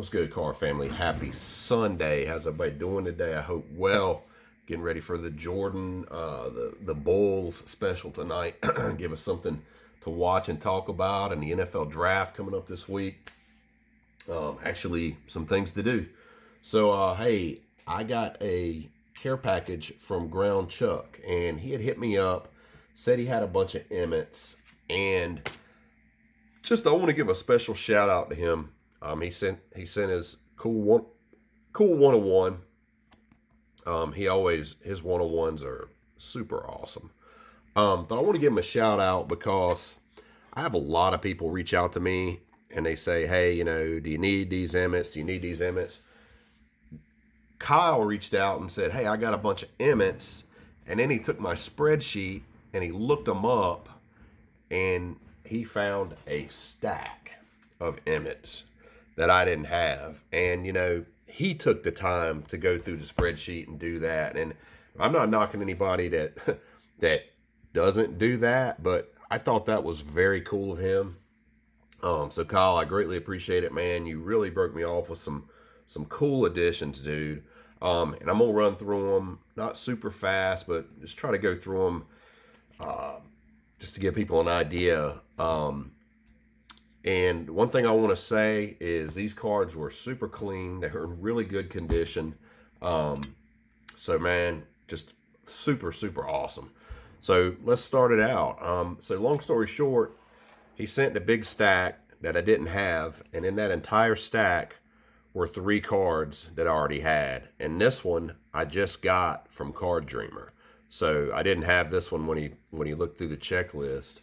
What's good, car family? Happy Sunday. How's everybody doing today? I hope well. Getting ready for the Jordan, the Bulls special tonight. Give us something to watch and talk about, and the NFL draft coming up this week. Actually, some things to do. So, hey, I got a care package from Ground Chuck, and he had hit me up, said he had a bunch of Emmitts, and just I want to give a special shout out to him. He sent his cool 101. His 101s are super awesome. But I want to give him a shout out because I have a lot of people reach out to me and they say, hey, do you need these Emmitts? Do you need these Emmitts? Kyle reached out and said, hey, I got a bunch of Emmitts. And then he took my spreadsheet and he looked them up and he found a stack of Emmitts that I didn't have. And, he took the time to go through the spreadsheet and do that. And I'm not knocking anybody that doesn't do that, but I thought that was very cool of him. So Kyle, I greatly appreciate it, man. You really broke me off with some cool additions, dude. And I'm gonna run through them, not super fast, but just try to go through them, just to give people an idea. And one thing I want to say is these cards were super clean. They were in really good condition. So man, just super, super awesome. So let's start it out. So long story short, he sent the big stack that I didn't have. And in that entire stack were 3 cards that I already had. And this one I just got from Card Dreamer. So I didn't have this one when he looked through the checklist.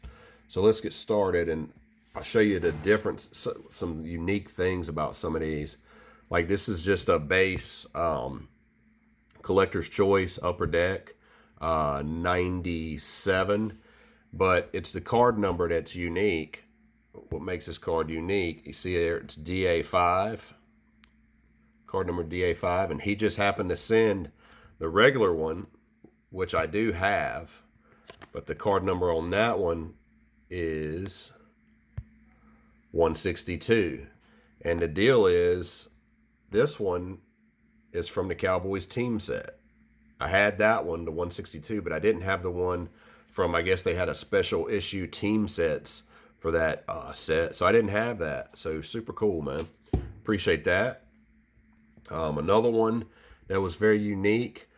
So let's get started and I'll show you the difference, some unique things about some of these. Like this is just a base collector's choice upper deck, 97, but it's the card number that's unique. What makes this card unique, you see there, it's DA5, card number DA5, and he just happened to send the regular one, which I do have, but the card number on that one is 162. And the deal is, this one is from the Cowboys team set. I had that one, the 162, but I didn't have the one from, I guess they had a special issue team sets for that set. So I didn't have that. So super cool, man. Appreciate that. Another one that was very unique.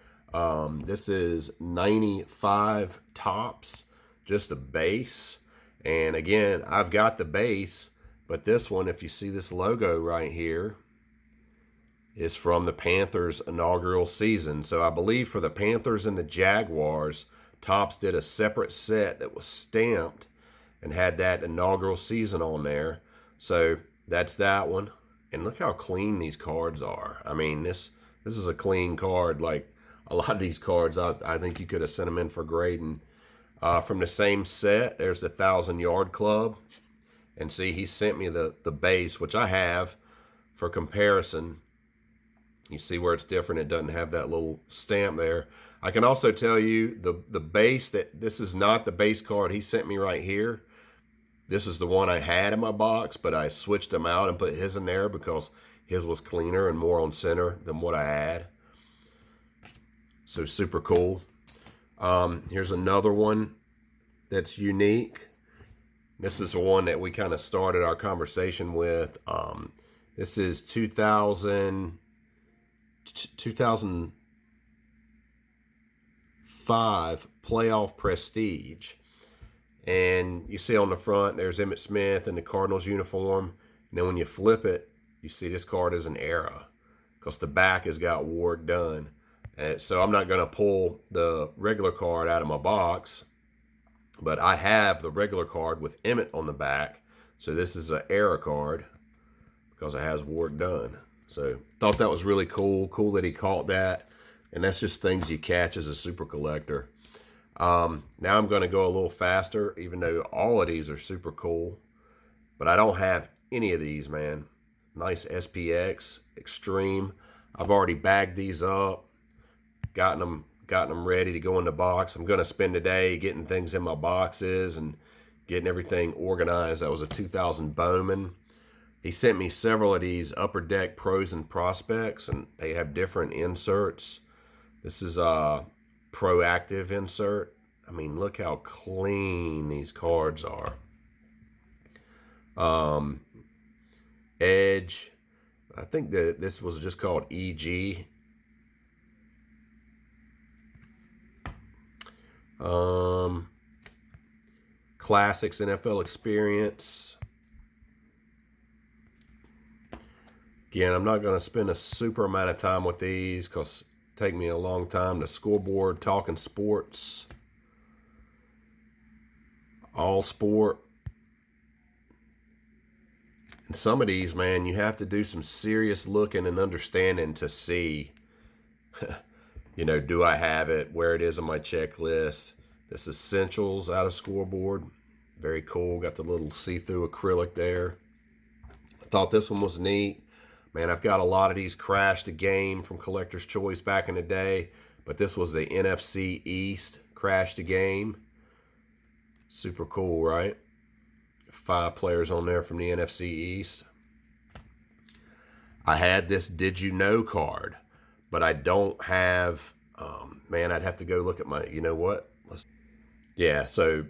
This is 95 tops, just a base. And again, I've got the base, but this one, if you see this logo right here, is from the Panthers' inaugural season. So I believe for the Panthers and the Jaguars, Topps did a separate set that was stamped and had that inaugural season on there. So that's that one. And look how clean these cards are. I mean, this is a clean card. Like a lot of these cards, I think you could have sent them in for grading. From the same set, there's the 1,000-Yard Club. And see, he sent me the base, which I have for comparison. You see where it's different. It doesn't have that little stamp there. I can also tell you the base, that this is not the base card he sent me right here. This is the one I had in my box, but I switched them out and put his in there because his was cleaner and more on center than what I had. So super cool. Here's another one that's unique. This is the one that we kind of started our conversation with. This is 2005 Playoff Prestige. And you see on the front, there's Emmitt Smith in the Cardinals uniform. And then when you flip it, you see this card is an era because the back has got Ward done. And so I'm not going to pull the regular card out of my box, but I have the regular card with Emmitt on the back. So this is an era card because it has Ward done. So thought that was really cool. Cool that he caught that. And that's just things you catch as a super collector. Now I'm going to go a little faster, even though all of these are super cool. But I don't have any of these, man. Nice SPX, Extreme. I've already bagged these up, gotten them ready to go in the box. I'm going to spend the day getting things in my boxes and getting everything organized. That was a 2000 Bowman. he sent me several of these Upper Deck Pros and Prospects, and they have different inserts. This is a proactive insert. I mean, look how clean these cards are. Edge. I think that this was just called EG. Classics NFL Experience. Again, I'm not going to spend a super amount of time with these because it take me a long time. The Scoreboard, Talking Sports, All Sport. And some of these, man, you have to do some serious looking and understanding to see, you know, do I have it, where it is on my checklist. This Essentials out of Scoreboard. Very cool. Got the little see-through acrylic there. I thought this one was neat. Man, I've got a lot of these Crash the Game from Collector's Choice back in the day, but this was the NFC East Crash the Game. Super cool, right? 5 players on there from the NFC East. I had this Did You Know card, but I don't have, man, I'd have to go look at my, you know what? Yeah, so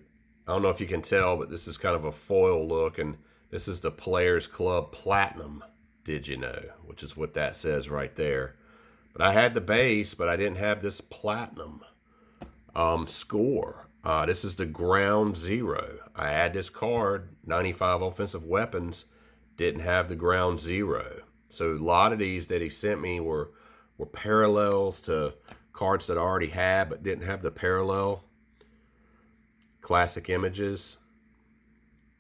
I don't know if you can tell, but this is kind of a foil look, and this is the Players Club Platinum. Did you know? Which is what that says right there. But I had the base, but I didn't have this platinum score. This is the Ground Zero. I had this card, 95 offensive weapons, didn't have the Ground Zero. So a lot of these that he sent me were parallels to cards that I already had, but didn't have the parallel. Classic Images,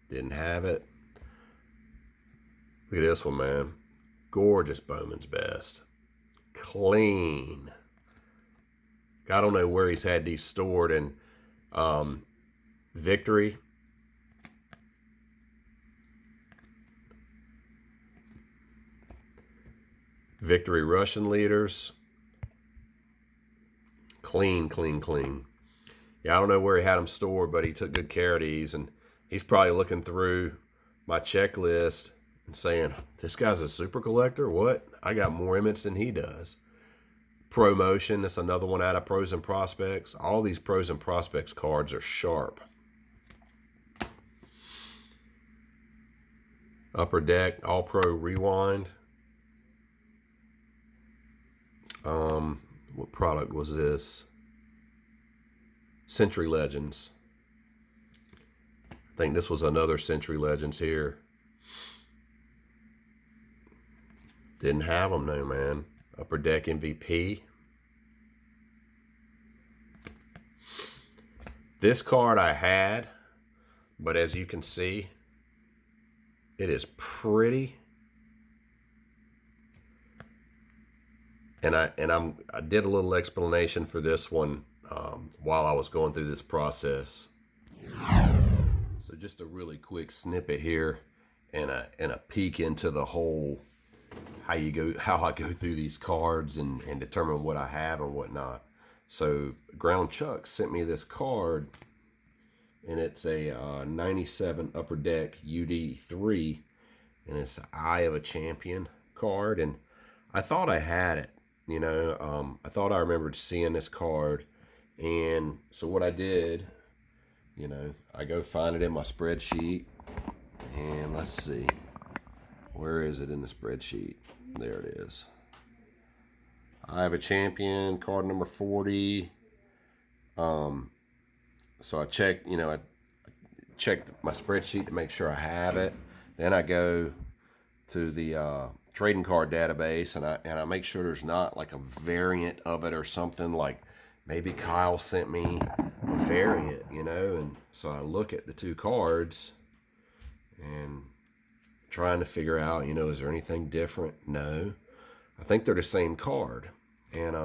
didn't have it. Look at this one, man. Gorgeous Bowman's Best. Clean. I don't know where he's had these stored. And Victory. Victory Russian Leaders. Clean, clean, clean. Yeah, I don't know where he had them stored, but he took good care of these. And he's probably looking through my checklist and saying, this guy's a super collector? What? I got more Emmitts than he does. Promotion, that's another one out of Pros and Prospects. All these Pros and Prospects cards are sharp. Upper Deck, All Pro Rewind. What product was this? Century Legends. I think this was another Century Legends here. Didn't have them, no, man. Upper Deck MVP. This card I had, but as you can see, it is pretty. And I did a little explanation for this one while I was going through this process. So just a really quick snippet here, and a peek into the whole how I go through these cards and determine what I have and whatnot. So Ground Chuck sent me this card, and it's a 97 Upper Deck UD3, and it's the Eye of a Champion card, and I thought I had it. You know, I thought I remembered seeing this card, and so what I did, you know, I go find it in my spreadsheet, and let's see, where is it in the spreadsheet? There it is. I have a champion, card number 40. So I checked, you know, I checked my spreadsheet to make sure I have it. Then I go to the trading card database, and I make sure there's not like a variant of it or something, like maybe Kyle sent me a variant, you know. And so I look at the two cards and trying to figure out, you know, is there anything different? No, I think they're the same card. And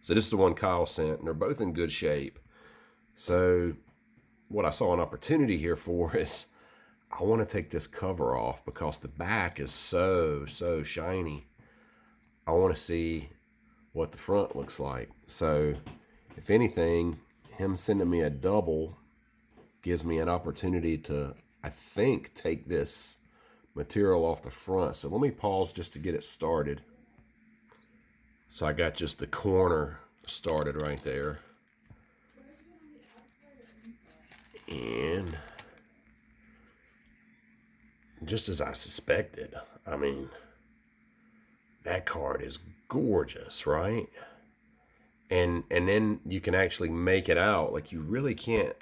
so this is the one Kyle sent, and they're both in good shape. So what I saw an opportunity here for is I want to take this cover off because the back is so shiny. I want to see what the front looks like. So if anything, him sending me a double gives me an opportunity to, I think, take this material off the front. So let me pause just to get it started. So I got just the corner started right there. And just as I suspected, I mean, that card is gorgeous, right? And then you can actually make it out. Like, you really can't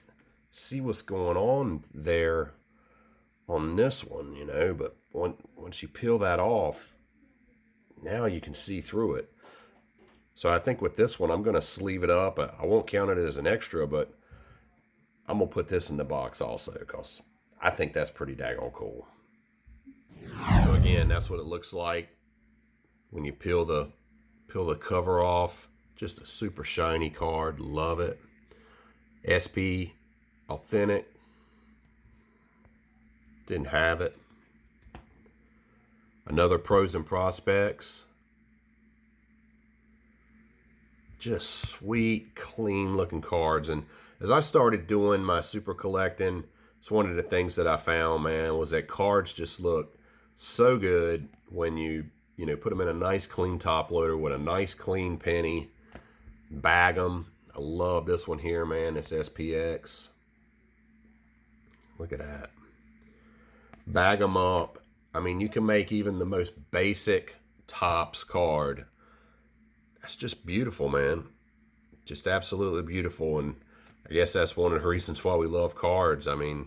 see what's going on there on this one, you know, but once you peel that off, now you can see through it. So I think with this one, I'm going to sleeve it up. I won't count it as an extra, but I'm going to put this in the box also because I think that's pretty daggone cool. So again, that's what it looks like when you peel the cover off. Just a super shiny card. Love it. SP Authentic. Didn't have it. Another Pros and Prospects. Just sweet, clean looking cards. And as I started doing my super collecting, it's one of the things that I found, man, was that cards just look so good when you put them in a nice clean top loader with a nice clean penny, bag them. I love this one here, man. This SPX. Look at that. Bag them up. I mean, you can make even the most basic Topps card. That's just beautiful, man. Just absolutely beautiful. And I guess that's one of the reasons why we love cards. I mean,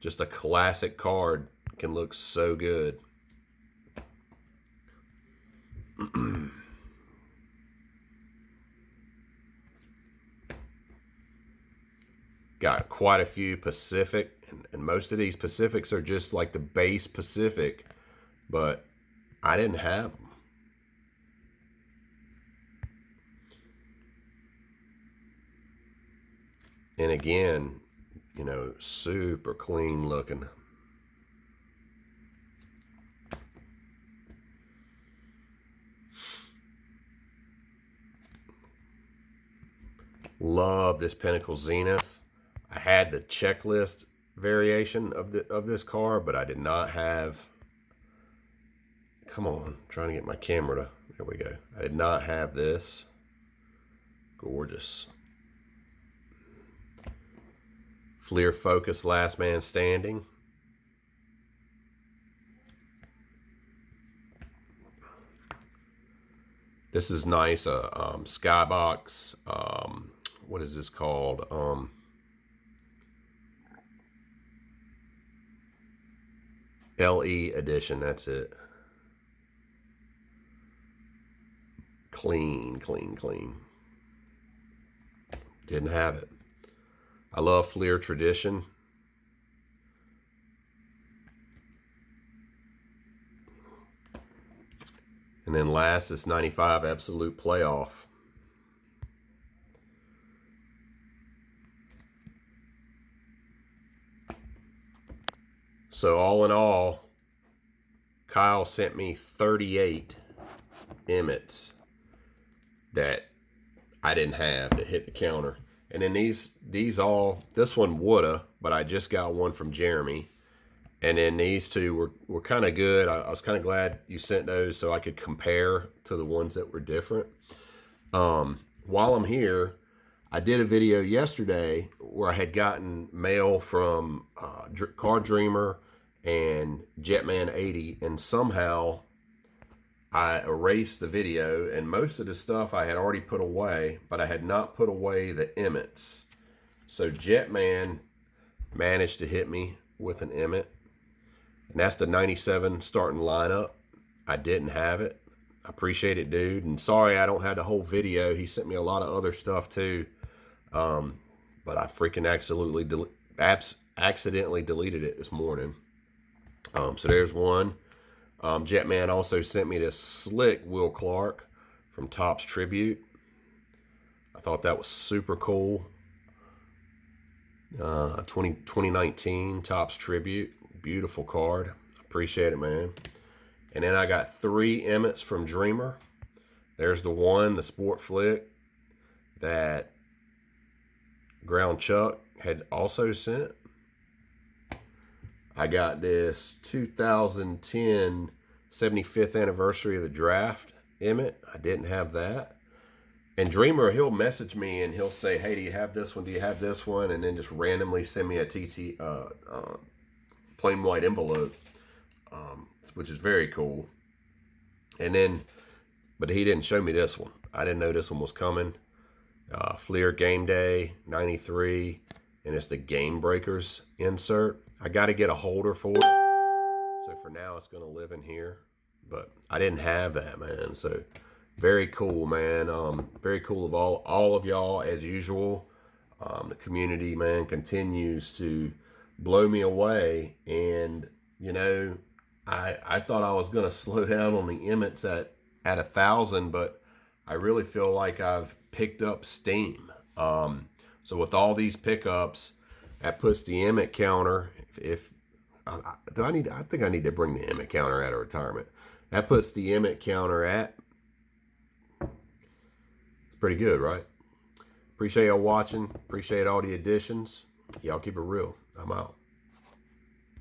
just a classic card can look so good. Got quite a few Pacific, and most of these Pacifics are just like the base Pacific, but I didn't have them. And again, you know, super clean looking. Love this Pinnacle Zenith. I had the checklist variation of this card, but I did not have. Come on, trying to get my camera to. There we go. I did not have this. Gorgeous. Fleer Focus Last Man Standing. This is nice. Skybox. What is this called? LE edition. That's it. Clean, clean, clean. Didn't have it. I love Fleer Tradition. And then last is 95 Absolute Playoff. So all in all, Kyle sent me 38 Emmitts that I didn't have that hit the counter. And then this one woulda, but I just got one from Jeremy. And then these two were kind of good. I was kind of glad you sent those so I could compare to the ones that were different. While I'm here, I did a video yesterday where I had gotten mail from Card Dreamer and Jetman 80, and somehow I erased the video, and most of the stuff I had already put away, but I had not put away the Emmitts. So Jetman managed to hit me with an Emmitt, and that's the 97 starting lineup. I didn't have it. I appreciate it, dude. And sorry I don't have the whole video. He sent me a lot of other stuff too. But I freaking accidentally deleted it this morning. So there's one. Jetman also sent me this slick Will Clark from Topps Tribute. I thought that was super cool. 2019 Topps Tribute. Beautiful card. Appreciate it, man. And then I got 3 Emmitts from Dreamer. There's the one, the Sport Flick, that Ground Chuck had also sent. I got this 2010 75th anniversary of the draft Emmett. I didn't have that. And Dreamer, he'll message me and he'll say, "Hey, do you have this one? Do you have this one?" And then just randomly send me a plain white envelope, which is very cool. And then, but he didn't show me this one. I didn't know this one was coming. Fleer Game Day 93, and it's the Game Breakers insert. I got to get a holder for it. So for now, it's going to live in here. But I didn't have that, man. So very cool, man. Very cool of all of y'all, as usual. The community, man, continues to blow me away. And, you know, I thought I was going to slow down on the Emmitts at 1,000, but I really feel like I've picked up steam. So with all these pickups, that puts the Emmitt counter. I think I need to bring the Emmitt counter out of retirement. That puts the Emmitt counter at. It's pretty good, right? Appreciate y'all watching. Appreciate all the additions. Y'all keep it real. I'm out.